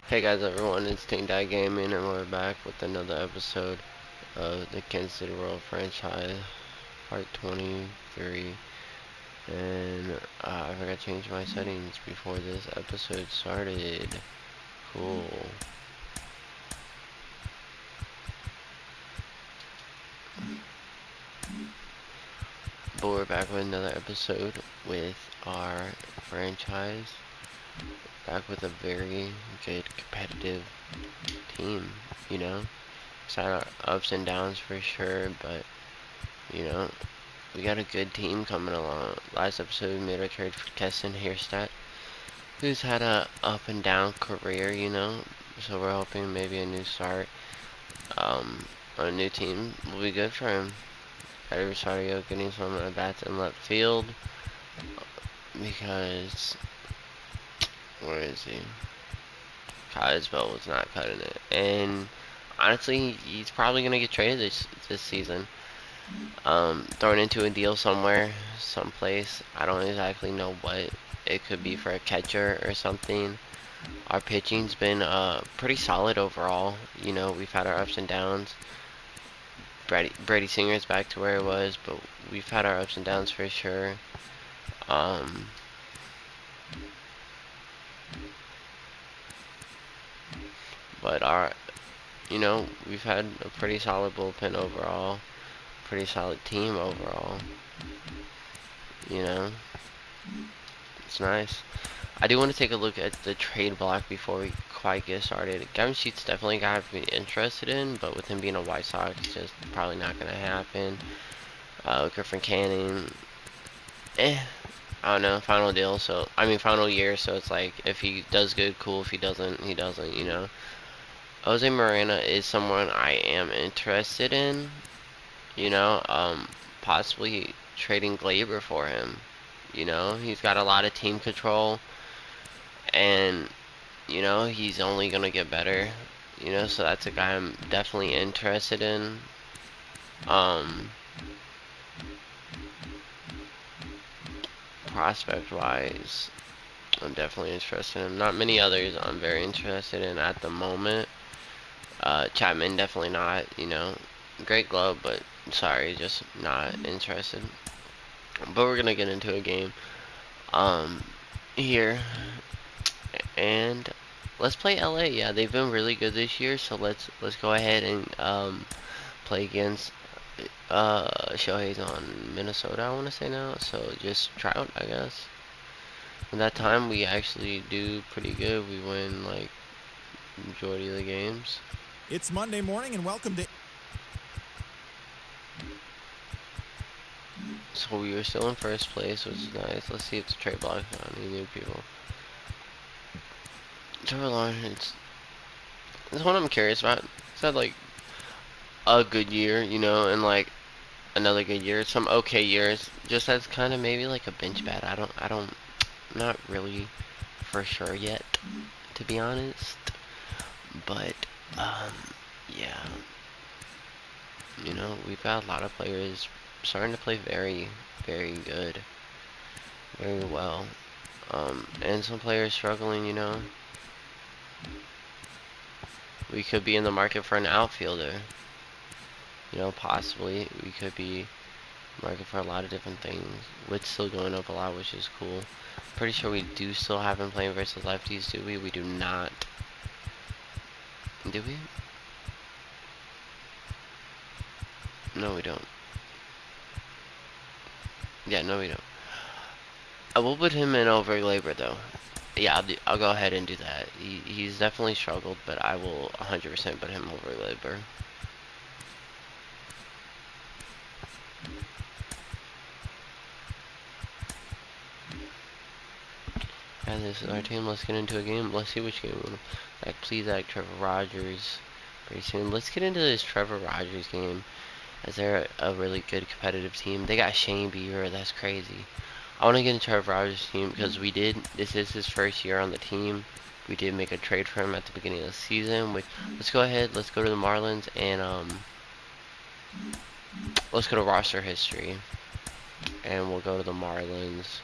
Hey guys, everyone, it's Tank Die Gaming, and we're back with another episode of the Kansas City Royal franchise, part 23. And I forgot to change my settings before this episode started. Cool. But we're back with another episode with our franchise. Back with a very good competitive team, you know? It's had our ups and downs for sure, but, you know, we got a good team coming along. Last episode we made our trade for Keston Hairstadt, who's had a up and down career, you know. So we're hoping maybe a new start, on a new team will be good for him. Eddie Rosario getting some at bats in left field because where is he? Cosbell was not cutting it, and honestly, he's probably gonna get traded this season. Thrown into a deal somewhere, someplace. I don't exactly know what. It could be for a catcher or something. Our pitching's been pretty solid overall. You know, we've had our ups and downs. Brady Singer's back to where it was, but we've had our ups and downs for sure. Um, but you know, we've had a pretty solid bullpen overall. Pretty solid team overall. You know, it's nice. I do want to take a look at the trade block before we quite get started. Gavin Sheets definitely got to be interested in, but with him being a White Sox, it's just probably not going to happen. Griffin Canning, I don't know, final deal, so, I mean, final year, so it's like, if he does good, cool, if he doesn't, he doesn't, you know. Jose Morena is someone I am interested in, you know, possibly trading Glaber for him, you know. He's got a lot of team control, and you know, he's only gonna get better. You know, so that's a guy I'm definitely interested in. Um, Prospect wise, I'm definitely interested in. Not many others I'm very interested in at the moment. Chapman definitely not. You know, great glove, but sorry, just not interested. But we're gonna get into a game. Um, Here, and let's play LA. Yeah, they've been really good this year, so let's go ahead and play against Shohei's on Minnesota, I want to say now. So just Trout, I guess. And that time we actually do pretty good. We win like majority of the games. It's Monday morning and welcome to So we were still in first place, which is nice. Let's see if the trade block on any new people. Trevor Lawrence. This one I'm curious about. He's had like a good year, you know, and like another good year, some okay years. Just as kind of maybe like a bench bat. Not really for sure yet, to be honest. But, um, yeah, you know, we've got a lot of players starting to play very, very good, very well. And some players struggling, you know. We could be in the market for an outfielder, you know, possibly. We could be market for a lot of different things. Witt's still going up a lot, which is cool. Pretty sure we do still have him playing versus lefties, do we? We do not. Do we? No, we don't. Yeah, no, we don't. I will put him in over Glaber, though. Yeah, I'll go ahead and do that. He's definitely struggled, but I will 100% put him over Glaber. And this is our team. Let's get into a game. Let's see which game we want. Like, please, like Trevor Rogers pretty soon. Let's get into this Trevor Rogers game, as they're a really good competitive team. They got Shane Bieber. That's crazy. I want to get into Trevor Rogers' team because this is his first year on the team. We did make a trade for him at the beginning of the season. Let's go ahead. Let's go to the Marlins and let's go to roster history, and we'll go to the Marlins.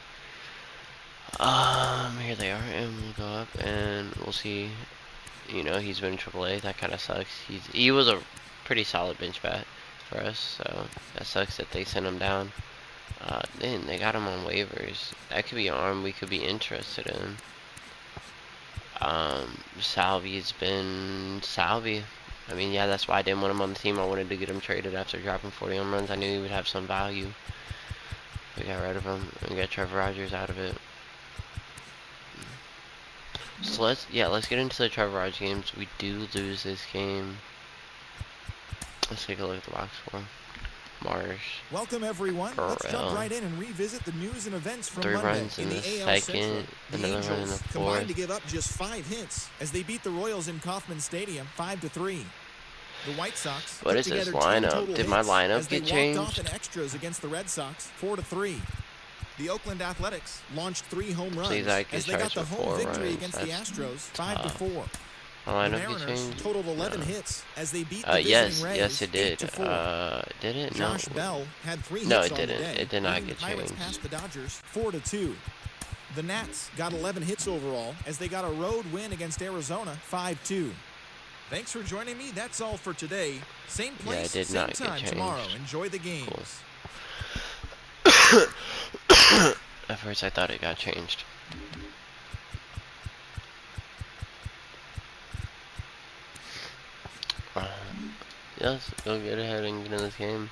Here they are, and we'll go up and we'll see. You know, he's been in AAA. That kind of sucks. He was a pretty solid bench bat for us, so that sucks that they sent him down. Then they got him on waivers. That could be an arm we could be interested in. Salvi's been Salvi. I mean, yeah, that's why I didn't want him on the team. I wanted to get him traded after dropping 40 home runs. I knew he would have some value. We got rid of him and got Trevor Rogers out of it. So let's get into the Trevor Rogers games. We do lose this game. Let's take a look at the box score. Marsh. Welcome everyone. Burrell. Let's jump right in and revisit the news and events from 3 Monday runs in the AL second, The another Angels run in the combined fourth. to give up just 5 hits as they beat the Royals in Kauffman Stadium 5-3. The White Sox What put is this together 10 lineup? total Did my hits lineup as they get walked off changed? in extras against the Red Sox 4-3. The Oakland Athletics launched 3 home runs Please, I get as they got charged the with home 4 victory runs. against the That's Astros tough. 5-4. My The lineup get Mariners changed? totaled 11 No. hits as they beat the visiting Yes, Rays yes it did. 8-4. Did it? Josh No. Bell had 3 hits No, on it the didn't. day. It did not leading get the Pirates changed. past the Dodgers 4-2. The Nats got 11 hits overall as they got a road win against Arizona 5-2. Thanks for joining me. That's all for today. Same place, did same not get time changed. tomorrow. Enjoy the games. Cool. At first I thought it got changed. Yes, go get ahead and get in this game.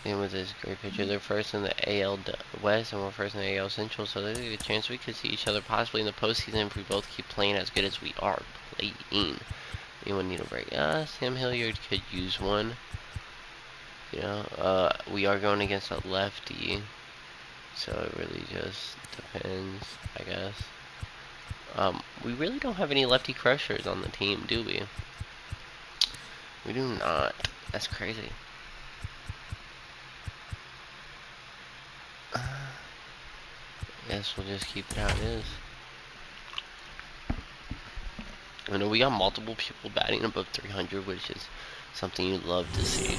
And with this great pitcher, they're first in the AL West and we're first in the AL Central, so there's a good chance we could see each other possibly in the postseason if we both keep playing as good as we are playing. Anyone need a break? Sam Hilliard could use one. You know, we are going against a lefty, so it really just depends, I guess. We really don't have any lefty crushers on the team, do we? We do not. That's crazy. Guess we'll just keep it how it is. I know we got multiple people batting above 300, which is something you'd love to see.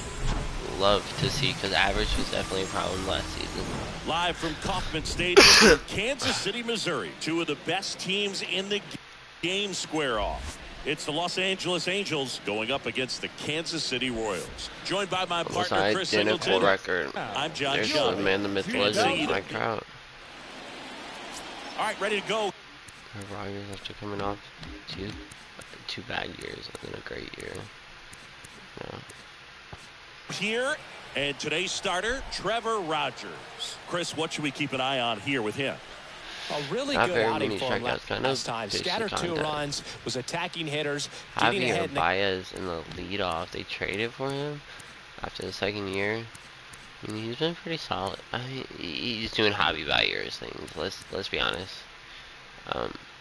Love to see, because average was definitely a problem last season. Live from Kauffman Stadium in Kansas City, Missouri. 2 of the best teams in the game square off. It's the Los Angeles Angels going up against the Kansas City Royals. Joined by my partner, Chris identical Singleton. record. I'm John There's Shelby. the man, the myth, legend, Mike Trout. All right, ready to go. Rogers after coming off two bad years and then a great year. Yeah. Here, and today's starter, Trevor Rogers. Chris, what should we keep an eye on here with him? A really Not good very outing many for him strikeouts, kind last of time. pitched Scattered the 2 contact. runs, was attacking hitters, getting Javier ahead in the Baez in the leadoff. They traded for him after the second year. I mean, he's been pretty solid. I mean, he's doing Javi Baez things. Let's be honest.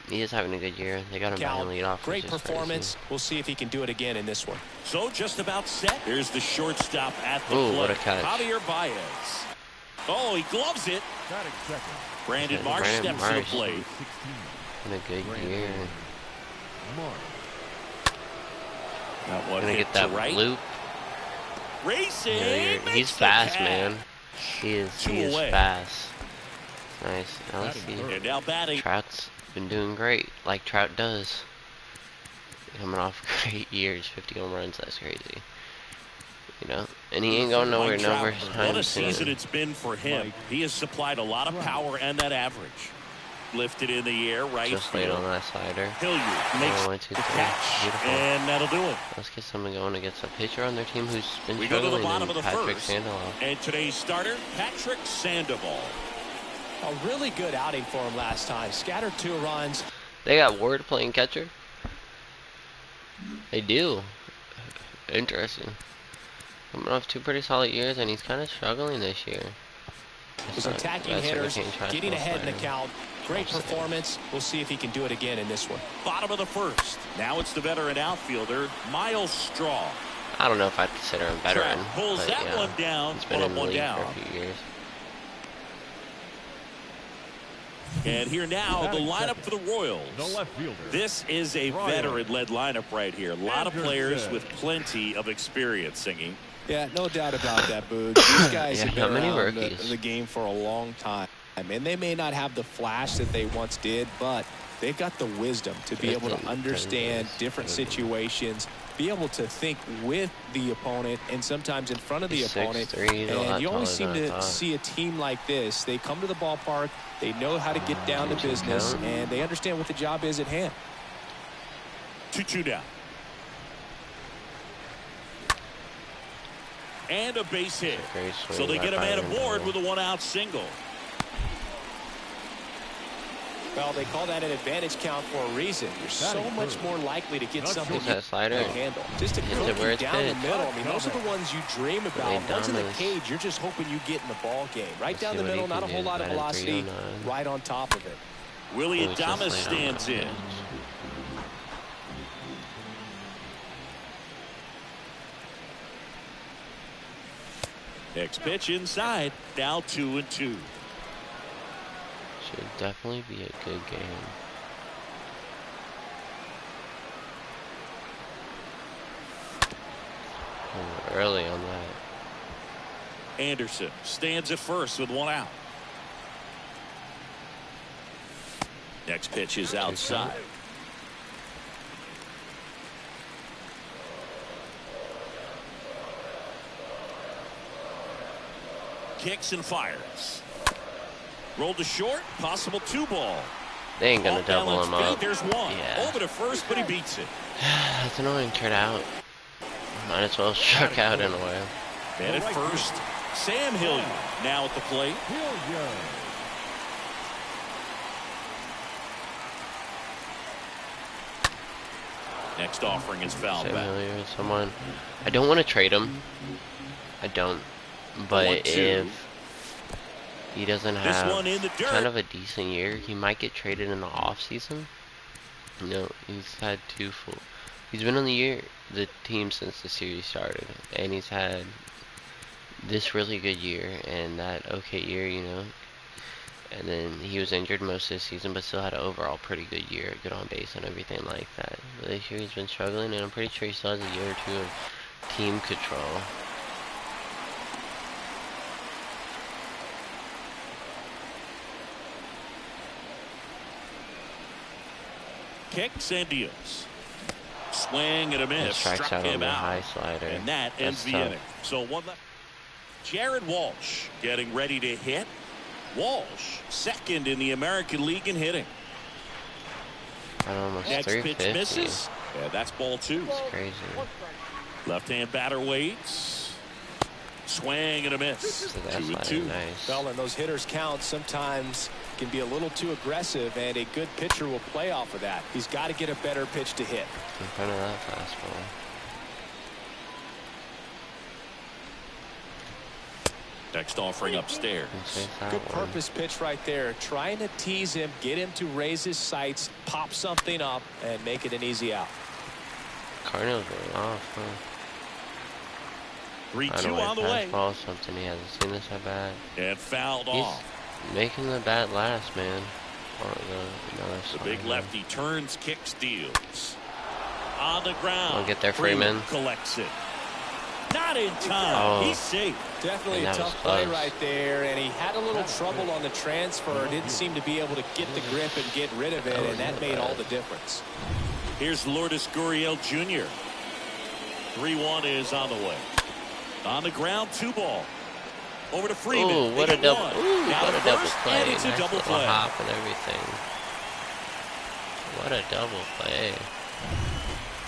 He is having a good year. They got him behind count. leadoff. Great which is performance. crazy. We'll see if he can do it again in this one. So just about set. Here's the shortstop at the Ooh, plate. what a catch. Javier Baez. Oh, he gloves it. Brandon Marsh Brandon steps to the Marsh. plate. In a good year. That one Gonna hit get that to right. loop. Racing. Yeah, makes he's the fast, catch. man. He is away. fast. Nice. Now let's see. And now batting. Trout's been doing great, like Trout does. Coming off great years, 50 home runs, that's crazy. You know, and he ain't going nowhere, Mike Trout, nowhere what time a season soon. it's been for him. He has supplied a lot of power and that average. Lifted in the air, right Just laid field. on that slider. Hilliard makes 1, 2, the 3. catch, Beautiful. and that'll do it. Let's get something going against a pitcher on their team who's been We go to the struggling, bottom and of the Patrick first. Sandoval. And today's starter, Patrick Sandoval. A really good outing for him last time. Scattered 2 runs. They got Ward playing catcher. They do. Interesting. Coming off 2 pretty solid years, and he's kind of struggling this year. Was attacking hitters, getting ahead in the count. count. Great performance. We'll see if he can do it again in this one. Bottom of the first. Now it's the veteran outfielder, Miles Straw. I don't know if I'd consider him veteran. Trout pulls but that yeah, one down. He's been in the one league down. for a few years. And here now, the lineup for the Royals. The left fielder. This is a veteran-led lineup right here. A lot of players with plenty of experience singing. Yeah, no doubt about that, Boog. These guys Yeah, have how been many around rookies? the game for a long time. And they may not have the flash that they once did, but They got the wisdom to be able to understand different situations, be able to think with the opponent and sometimes in front of the opponent. And you always seem to see a team like this. They come to the ballpark, they know how to get down to business, and they understand what the job is at hand. 2-2 down. And a base hit. So they get a man aboard with a one-out single. Well, they call that an advantage count for a reason. You're so much more likely to get something you can handle. Just to cook you down the middle. I mean, those are the ones you dream about. Once in the cage, you're just hoping you get in the ball game. Right down the middle, not a whole lot of velocity. Right on top of it. Willie Adames stands in. Next pitch inside. Now 2-2. Should definitely be a good game. Early on that. Anderson stands at first with one out. Next pitch is outside. Kicks and fires. Rolled to short, possible 2-ball. They ain't gonna double him up. There's one. Yeah. Over to first, but he beats it. That's annoying. Turn out. Might as well struck out in a way. Man at first, Sam Hilliard now at the plate. Next offering is fouled back. Hilliard, someone. I don't want to trade him. I don't. But if he doesn't have kind of a decent year, he might get traded in the off season. You know, he's had he's been on the team since the series started, and he's had this really good year and that okay year, you know. And then he was injured most of the season, but still had an overall pretty good year, good on base and everything like that. But this year he's been struggling, and I'm pretty sure he still has a year or two of team control. Kicks and deals. Swing and a miss. Strikes out on the high slider. And that ends the inning. So one left. Jared Walsh getting ready to hit. Walsh, second in the American League in hitting. Next pitch misses. Yeah, that's ball 2. That's crazy. Left-hand batter waits. Swing and a miss. So that's 2-2. Nice. Well, and those hitters count sometimes can be a little too aggressive, and a good pitcher will play off of that. He's got to get a better pitch to hit. In front of that fastball. Next offering upstairs. Good purpose pitch right there. Trying to tease him, get him to raise his sights, pop something up, and make it an easy out. Cardinals are off, huh? 3-2 on the way. Fastball, something he hasn't seen this at bat. And fouled off. Making the bat last, man. The big lefty turns, kicks, deals. On the ground. I'll get there, Freeman. Collects it. Not in time. Oh. He's safe. Definitely a tough play right there, and he had a little trouble on the transfer. Didn't seem to be able to get the grip and get rid of it, and that made all the difference. Here's Lourdes Gurriel Jr. 3-1 is on the way. On the ground, 2-ball. Over to Freeman. Ooh, what a double! Ooh, now what a double play! And it's a double play. Hop and everything. What a double play!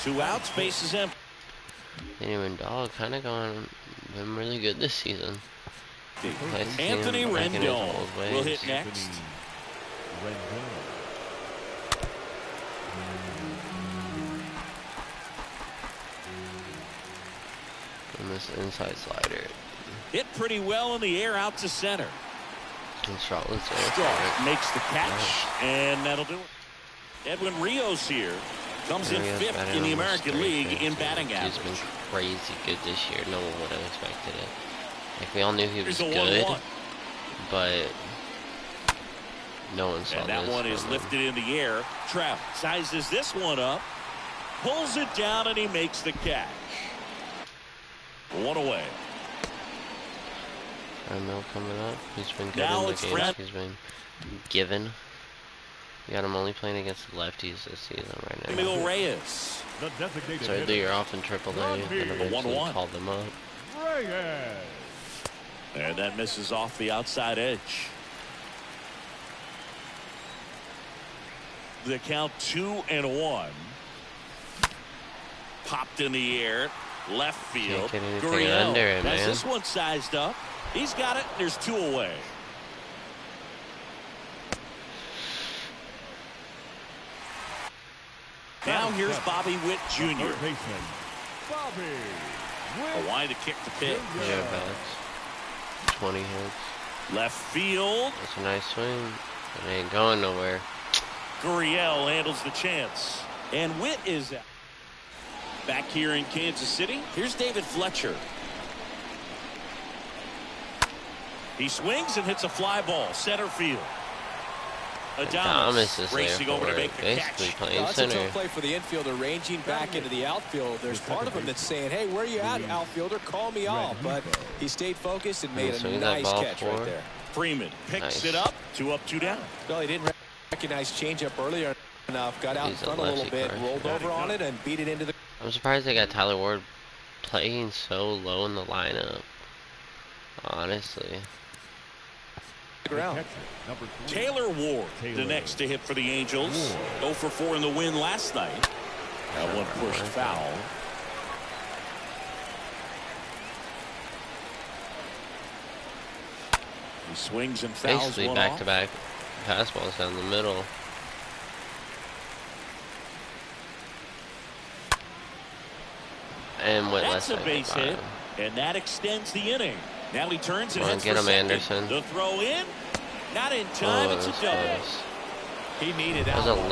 2 outs, bases empty. Anyone dog kind of been really good this season. Anthony Rendon will hit next. And this inside slider. Hit pretty well in the air out to center. And Straw makes the catch, and that'll do it. Edwin Rios here comes in 5th in the American League in batting average. He's been crazy good this year. No one would have expected it. Like, we all knew he was good, but no one saw this. And that one is lifted in the air. Trout sizes this one up, pulls it down, and he makes the catch. 1 away. Mill coming up. He's been good in the games he's been given. You got him only playing against lefties this season right now. Emil Reyes. So either you're off in AAA and eventually call them up. And that misses off the outside edge. The count 2-1. Popped in the air. Left field. Gurriel under it, has man. This one sized up. He's got it. There's 2 away. Now here's Bobby Witt Jr. A line to kick the pitch. Yeah, bats. 20 hits. Left field. That's a nice swing. It ain't going nowhere. Gurriel handles the chance. And Witt is out. Back here in Kansas City, here's David Fletcher. He swings and hits a fly ball, center field. Adames is racing over to make the basically catch. playing That's center. a tough play for the infielder, ranging back into the outfield. There's part of him that's saying, hey, where you at, outfielder? Call me off. But he stayed focused and made a nice catch right there. Freeman picks it up. 2 up, 2 down. Well, he didn't recognize changeup earlier enough. Got out in front a little bit, rolled over on it, and beat it into the... I'm surprised they got Tyler Ward playing so low in the lineup. Honestly. Taylor Ward, the next to hit for the Angels. 0 for 4 in the win last night. That one pushed foul. He swings and fouls Basically one back-to-back fastballs down the middle. And Witt lets a base hit, and that extends the inning. Now he turns and heads get for him, second. Anderson. The throw in, not in time. It's a double. He needed that was out. a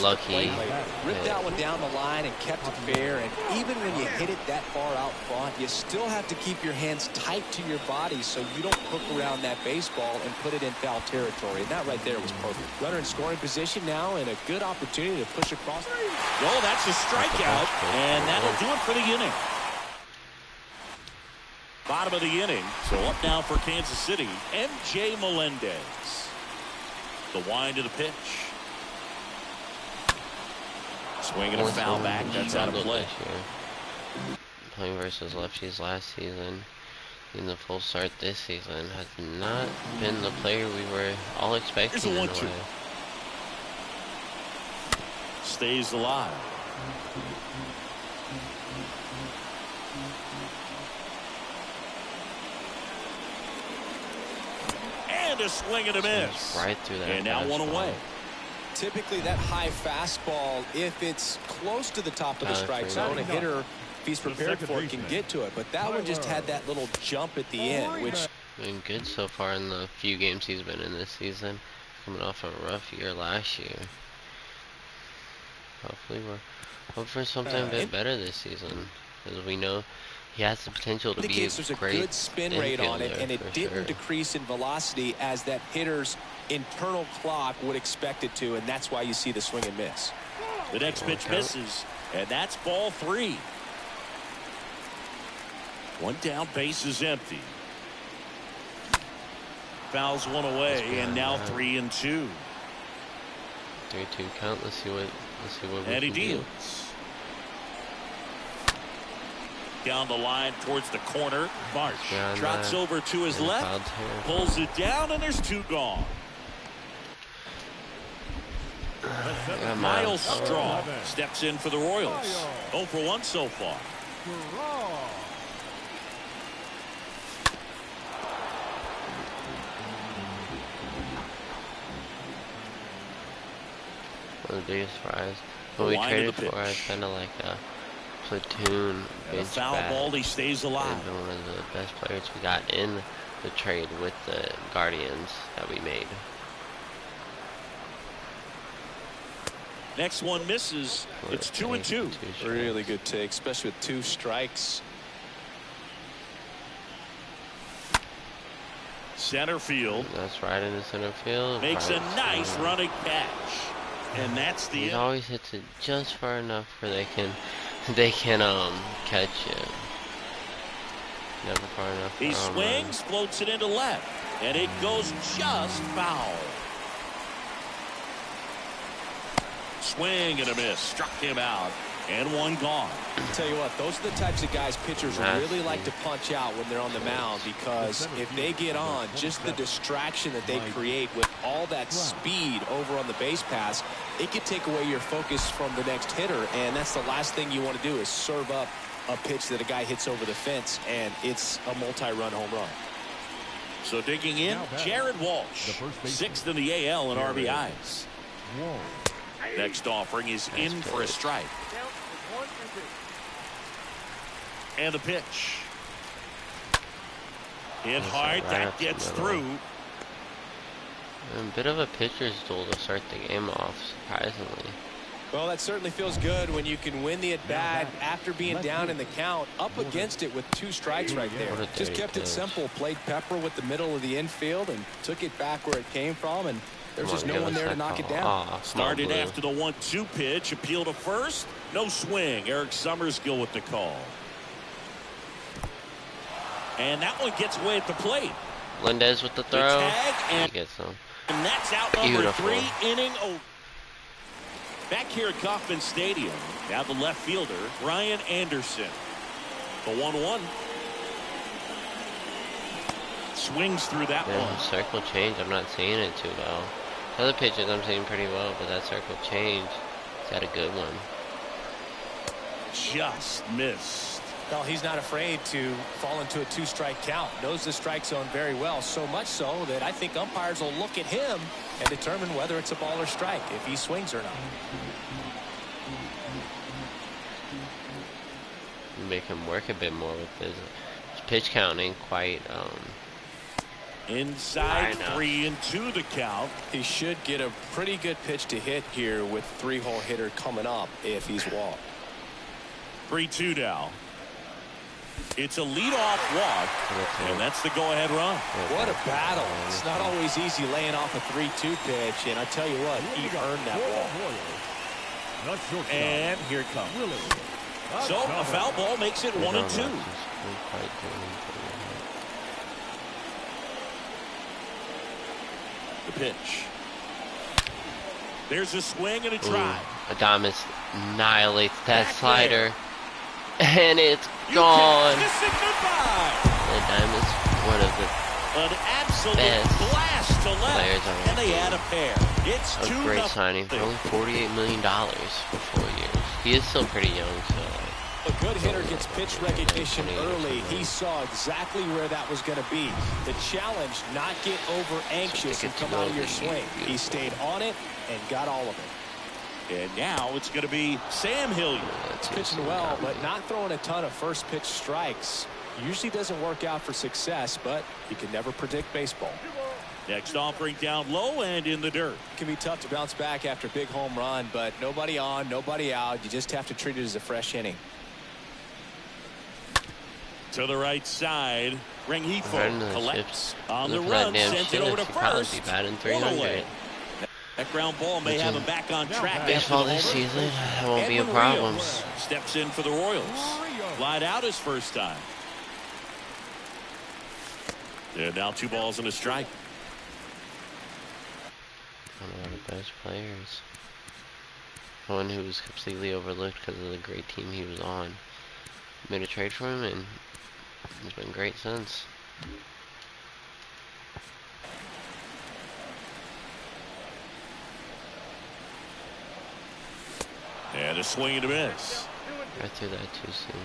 lucky ripped that one down the line and kept it fair. And even when you hit it that far out front, you still have to keep your hands tight to your body so you don't hook around that baseball and put it in foul territory. And that right there was perfect. Runner in scoring position now, and a good opportunity to push across. Well, that's a strikeout, and that'll do it for the inning. Bottom of the inning, so up now for Kansas City, MJ Melendez. The wind of the pitch. Swinging a foul back. That's out of play. Playing versus lefties last season, in the full start this season, has not been the player we were all expecting. In a way. Stays alive. And a swing and a miss. Right through that. And now one away. Typically that high fastball, if it's close to the top of the strike zone, a hitter, if he's prepared for it, can get to it. But that one just had that little jump at the end, which... Been good so far in the few games he's been in this season. Coming off a rough year last year. Hopefully we're hoping for something a bit better this season. Because we know he has the potential to be a great there's a good spin rate on it, and it didn't decrease in velocity as that hitter's internal clock would expect it to, and that's why you see the swing and miss. The next pitch misses, and that's ball 3. One down, base is empty. Fouls one away, and now 3-2. 3-2 count. Let's see what we and he can do. deals. Down the line towards the corner. Marsh trots over to his left, pulls it down, and there's 2 gone. Miles Straw steps in for the Royals. 0 for 1 so far. One of the biggest surprise. What we traded for is kind of like a platoon bench foul bat. ball, he stays alive. Been one of the best players we got in the trade with the Guardians that we made. Next one misses. It's 2-2. Really good take, especially with 2 strikes. Center field. That's right into center field. Makes a nice running catch. And that's the He always hits it just far enough where they can catch it. Never far enough. He swings, floats it into left, and it goes just foul. swing and a miss. Struck him out. And one gone. I'll tell you what, those are the types of guys pitchers really like to punch out when they're on the mound, because if they get on, just the distraction that they create with all that speed over on the base pass, it could take away your focus from the next hitter, and that's the last thing you want to do is serve up a pitch that a guy hits over the fence, and it's a multi-run home run. So digging in, Jared Walsh, 6th in the AL in RBIs. Next offering is in for a strike. And the pitch. Hit hard, that gets through. A bit of a pitcher's duel to start the game off, surprisingly. Well, that certainly feels good when you can win the at-bat after being down in the count, up against it with 2 strikes right there. Just kept it simple, played pepper with the middle of the infield and took it back where it came from, and there's just no one there to knock it down. Started after the 1-2 pitch, appeal to first, no swing. Eric Summerskill with the call. And that one gets away at the plate. Lindez with the throw. And he gets some. And that's out number 3, inning over. Back here at Kauffman Stadium, now the left fielder, Ryan Anderson. The 1-1. Swings through that one. Circle change, I'm not seeing it too well. The other pitches I'm seeing pretty well, but that circle change, he's got a good one. Just missed. Well, he's not afraid to fall into a 2-strike count. Knows the strike zone very well, so much so that I think umpires will look at him and determine whether it's a ball or strike, if he swings or not. Make him work a bit more with his pitch count ain't quite inside 3-2 the count. He should get a pretty good pitch to hit here with 3-hole hitter coming up if he's walked. 3-2 now. It's a leadoff walk, and that's the go-ahead run. What a battle. It's not always easy laying off a 3-2 pitch, and I tell you what, he earned that ball. And here it comes. So a foul ball makes it 1-2. The pitch. There's a swing and a drive. Adames annihilates that slider. And it's gone. Adames, one of the an absolute best blast to left, and they add a pair. It's a great signing for only $48 million for 4 years. He is still pretty young, so. A good hitter gets pitch recognition early. He saw exactly where that was going to be. The challenge, not get over anxious and come out of your swing. He stayed on it and got all of it. And now it's going to be Sam Hilliard. It's pitching well, but not throwing a ton of first pitch strikes. Usually doesn't work out for success, but you can never predict baseball. Next offering down low and in the dirt. It can be tough to bounce back after a big home run, but nobody on, nobody out. You just have to treat it as a fresh inning. To the right side, Rengifo collects on the run, sent it over to first. Be batting 300. That ground ball may have him back on track. Baseball this season, that won't be a problem. Steps in for the Royals. Flied out his first time. And now 2 balls and a strike. One of the best players. One who was completely overlooked because of the great team he was on. Made a trade for him, and he's been great since. And a swing and a miss. I threw that too soon.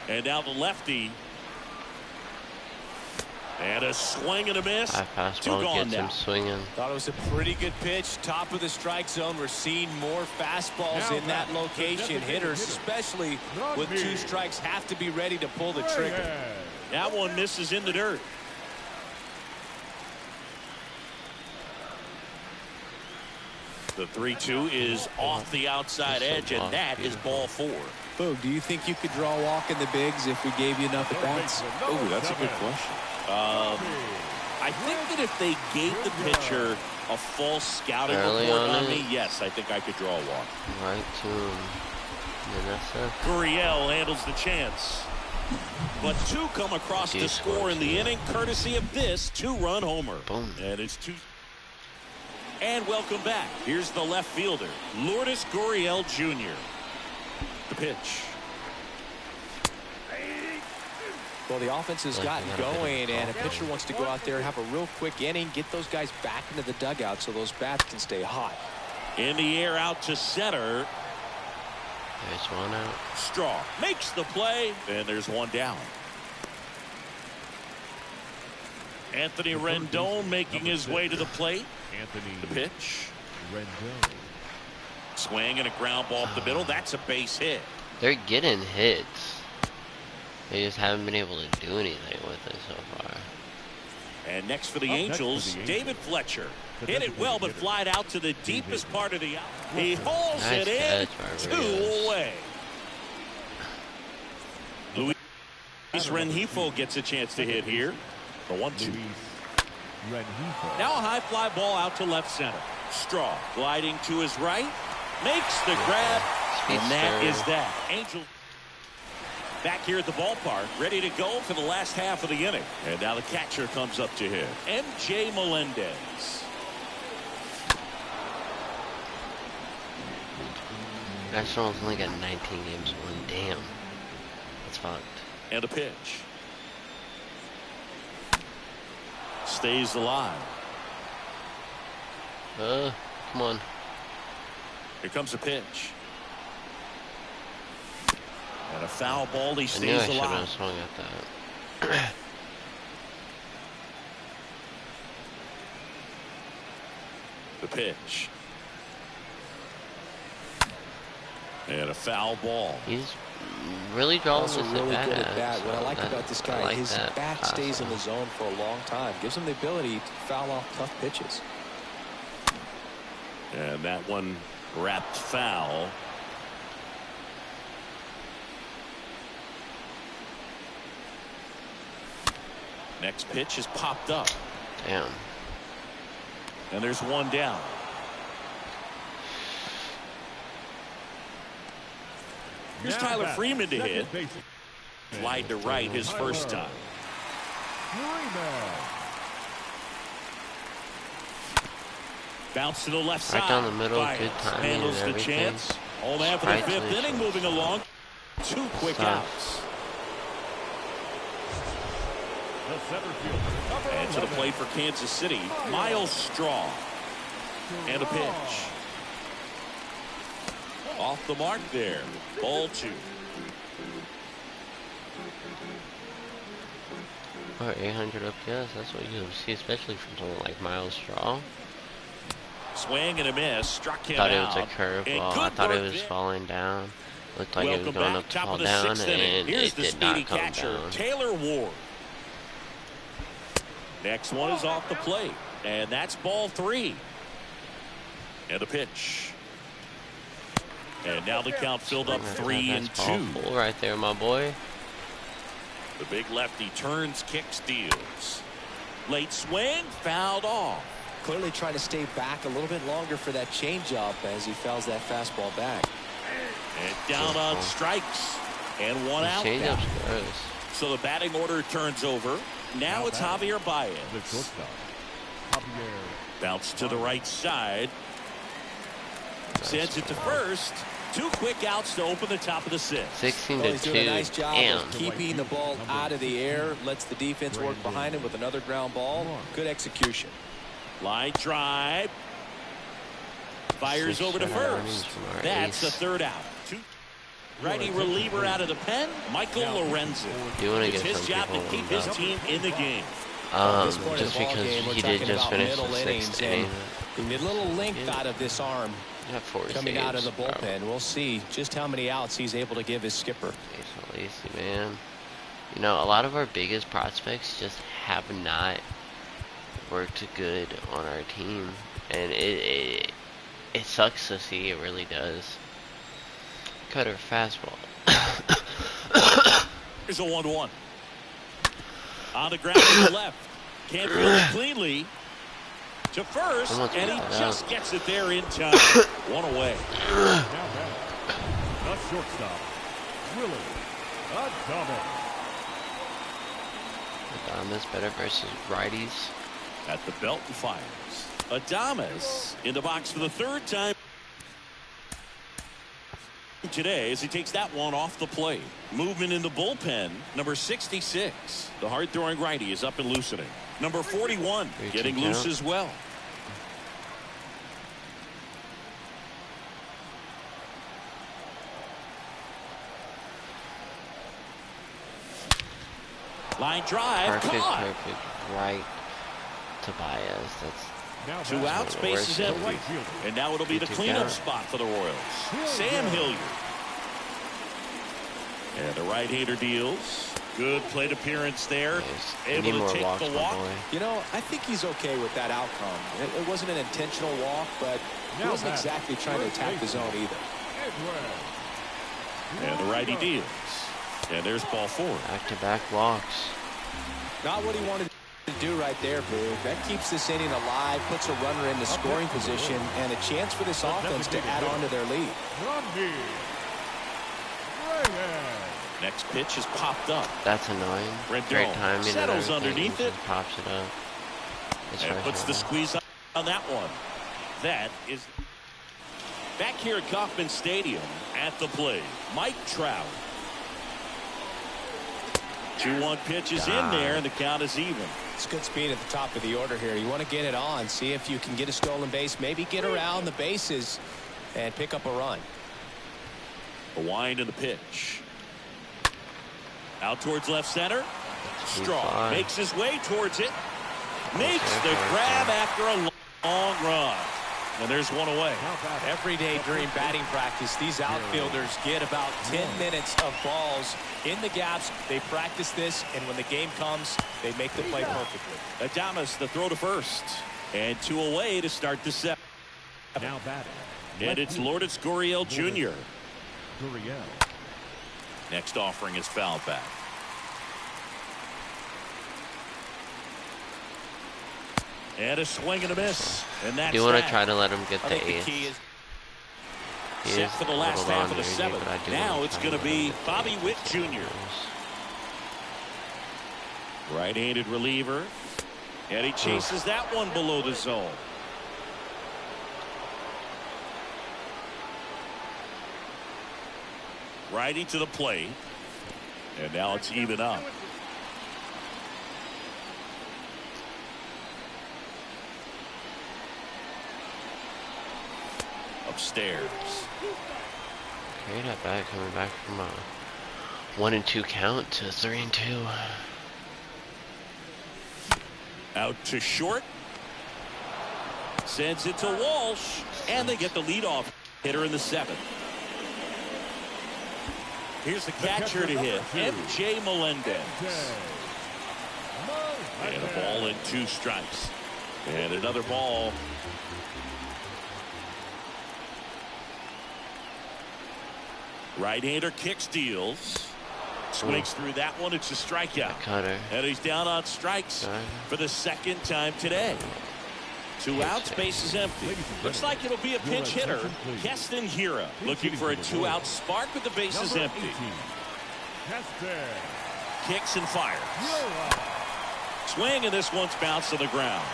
And now the lefty. And a swing and a miss. High fastball gets him swinging. Thought it was a pretty good pitch. Top of the strike zone. We're seeing more fastballs in that location. Hitters, especially with 2 strikes, have to be ready to pull the trigger. That one misses in the dirt. The 3-2 is off the outside edge, and that is ball 4. Boog, do you think you could draw a walk in the bigs if we gave you enough at bats? Oh, that's a good question. I think that if they gave the pitcher a false scouting report on me, yes, I think I could draw a walk. Right to him. Gurriel handles the chance. But 2 come across to score in the inning, courtesy of this 2-run homer. Boom. And it's 2. And welcome back. Here's the left fielder, Lourdes Gurriel Jr. The pitch. Well, the offense has gotten going, and a pitcher wants to go out there, have a real quick inning, get those guys back into the dugout so those bats can stay hot. In the air out to center. There's one out. Straw makes the play, and there's one down. Anthony Rendon making his way to the plate. The pitch. Rendon. Swing and a ground ball up the middle. That's a base hit. They're getting hits. They just haven't been able to do anything with it so far. And next for the Angels, David Fletcher. Hit it well, but flied out to the deepest part of the out. He hauls it in. 2 away. Luis Rengifo gets a chance to hit here. The 1-2. Now a high fly ball out to left center. Straw gliding to his right. Makes the grab. And that is that. Angels back here at the ballpark, ready to go for the last half of the inning. And now the catcher comes up to him, MJ Melendez. Nationals only got 19 games won. Damn. That's fucked. And a pitch. Stays alive. Come on. Here comes a pitch. And a foul ball. He stays alive. I should have swung at that. The pitch. And a foul ball. He's really drawing also this really good at bat. What I like about this guy, like his bat stays in the zone for a long time. Gives him the ability to foul off tough pitches. And that one wrapped foul. Next pitch is popped up. Damn. And there's one down. Here's Tyler Freeman to hit. Slide to right his first time. Bounce to the left side. Right down the middle, Fires. good timing Handles and the everything. chance. All that for the fifth inning, moving along. 2 quick outs. And to the plate for Kansas City, Miles Straw. And a pitch. Off the mark there. Ball 2. Or 800 OPS, that's what you see, especially from someone like Miles Straw. Swing and a miss. Struck him Thought out. it was a curveball. I thought it was falling down. Looked like it was going up to fall down, and it did not come down. Taylor Ward. Next one is off the plate, and that's ball 3. And a pitch. And now the count filled up 3-2. Full right there, my boy. The big lefty turns, kicks, deals. Late swing, fouled off. Clearly trying to stay back a little bit longer for that changeup as he fouls that fastball back. And down on strikes. And one out. So the batting order turns over. Now it's Javier Baez. Bounce to the right side. Sends it to first. 2 quick outs to open the top of the 6th. 16-2. He's doing a nice job of keeping the ball out of the air. Lets the defense work behind him with another ground ball. Good execution. Line drive. Fires over to first. That's the 3rd out. Righty reliever out of the pen, Michael Lorenzen. It's his job to keep his team in the game. Just because he did just finish the 6th inning. A little length out of this arm coming out of the bullpen. We'll see just how many outs he's able to give his skipper. Lacy, man. You know, a lot of our biggest prospects just have not worked good on our team, and it sucks to see. It really does. Cutter fastball. Here's a 1-1. On the ground to the left. Can't field it cleanly. To first, and he just gets it there in time. 1 away. A shortstop, Willie Adames. Adames better versus righties. At the belt and fires. Adames in the box for the third time today as he takes that one off the plate. Movement in the bullpen. Number 66, the hard throwing righty, is up and loosening. Number 41 getting loose as well. Line drive. Perfect, caught. perfect. Right to Baez. That's Now 2 back outs, bases the empty. right fielder. And now it'll be the cleanup spot for the Royals. Sam Hilliard. And the right-hander deals. Good plate appearance there. Able to take the walk. You know, I think he's okay with that outcome. It wasn't an intentional walk, but he wasn't exactly trying to attack the zone either. And the righty deals. And there's ball 4. Back-to-back walks. Not what he wanted to do right there, Boog. That keeps this inning alive, puts a runner in the scoring position, and a chance for this offense to add on to their lead. Next pitch is popped up. That's annoying. Great timing. Settles underneath it. Pops it up. And puts the squeeze on that one. That is back here at Kauffman Stadium at the plate. Mike Trout. 2-1 pitch is in there, and the count is even. It's good speed at the top of the order here. You want to get it on, see if you can get a stolen base, maybe get around the bases and pick up a run. A wind in the pitch. Out towards left center. Straw makes his way towards it. Makes the grab after a long run. And there's one away. Every day during batting practice, these outfielders get about 10 minutes of balls in the gaps. They practice this, and when the game comes, they make the play perfectly. Adames, the throw to first. And 2 away to start the 7th. Now batting. And it's Lourdes Gurriel Jr. Gurriel. Next offering is fouled back. And a swing and a miss. And that's you want to try to let him get the ace. He set for the last half of the 7th. Now it's going to be Bobby Witt Jr. Right-handed reliever. And he chases that one below the zone. Righty to the plate. And now it's even up. Upstairs. Great at bat, coming back from a 1-2 count to 3-2. Out to short. Sends it to Walsh. And they get the leadoff hitter in the 7th. Here's the catcher to hit, MJ Melendez. And a ball and 2 strikes. And another ball. Right-hander kicks, deals. Swings through that one. It's a strikeout. Cutter. And he's down on strikes for the 2nd time today. 2 outs, base is empty. Looks like it'll be a pinch hitter. Keston Hiura looking for a 2-out spark with the bases empty. Kicks and fires. Swing, and this one's bounced to the ground.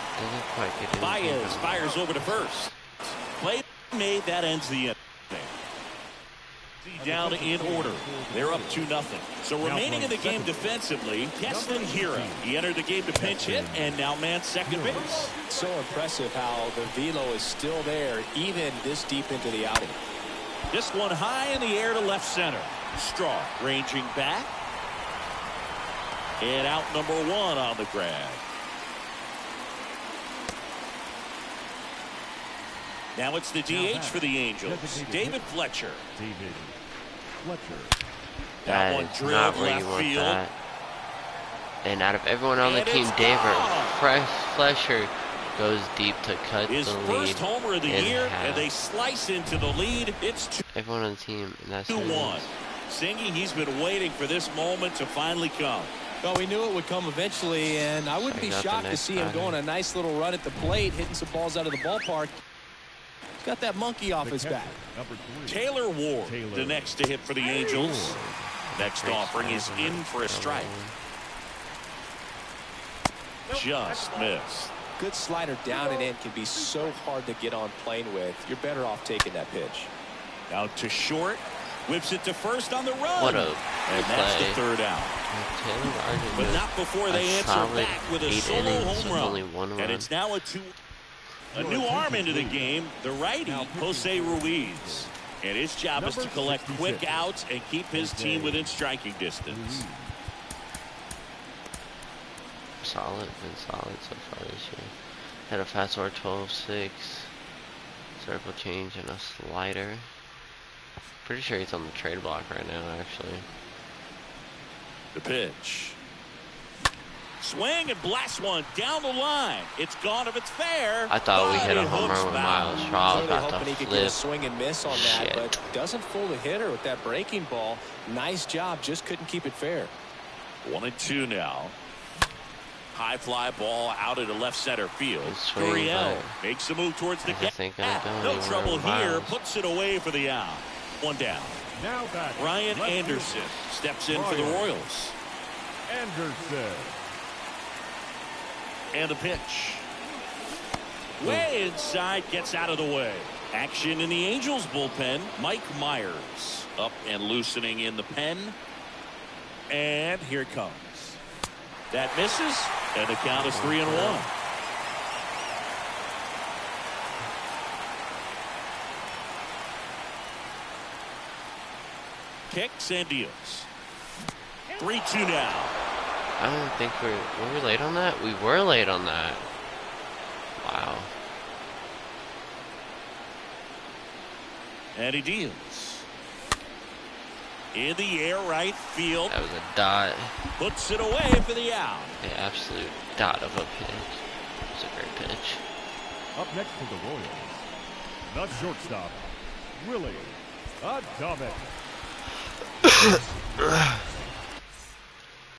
Baez fires over to first. Play made, that ends the inning. Down in order. They're up 2-0. So remaining in the game defensively, Keston Hiura. He entered the game to pinch hit and now man second base. So impressive how the velo is still there even this deep into the outing. This one high in the air to left center. Straw ranging back. And out number 1 on the grab. Now it's the DH for the Angels, David Fletcher. That one drilled left field. And out of everyone on the team, David Fletcher goes deep to cut his the lead. His first homer of the year, and they slice into the lead. It's everyone on the team, and that's 2-1. Singy, he's been waiting for this moment to finally come. Well, we knew it would come eventually, and I wouldn't be shocked to see him go on a nice little run at the plate, hitting some balls out of the ballpark. Got that monkey off his back. Taylor Ward, the next to hit for the Angels. Next offering is in for a strike. Just missed. good slider down and in can be so hard to get on plane with. You're better off taking that pitch. Out to short. Whips it to first on the run. What a and that's the third out. But not before they answer back with a solo home run. And it's now a new arm into the game, the righty, Jose Ruiz. And his job is to collect quick outs and keep his team within striking distance. Solid, been solid so far this year. Had a fastball 12-6, circle change, and a slider. Pretty sure he's on the trade block right now, actually. The pitch. Swing and blast one down the line. It's gone if it's fair. I thought we hit a home run with Miles Straw. Really hoping he could get a swing and miss on that, but doesn't fool the hitter with that breaking ball. Nice job, just couldn't keep it fair. 1-2 now. High fly ball out into left center field. Gurriel makes a move towards the gap. No trouble here. Puts it away for the out. One down. Now Ryan Anderson steps in for the Royals. Anderson. And the pitch. Way inside, gets out of the way. Action in the Angels bullpen. Mike Myers up and loosening in the pen. And here it comes. That misses, and the count is 3-1. Kicks and deals. 3-2 now. I don't think were we late on that? We were late on that. Wow. And he deals. In the air, right field. That was a dot. Puts it away for the out. The absolute dot of a pitch. It's a great pitch. Up next for the Royals, the shortstop, Willie Adames.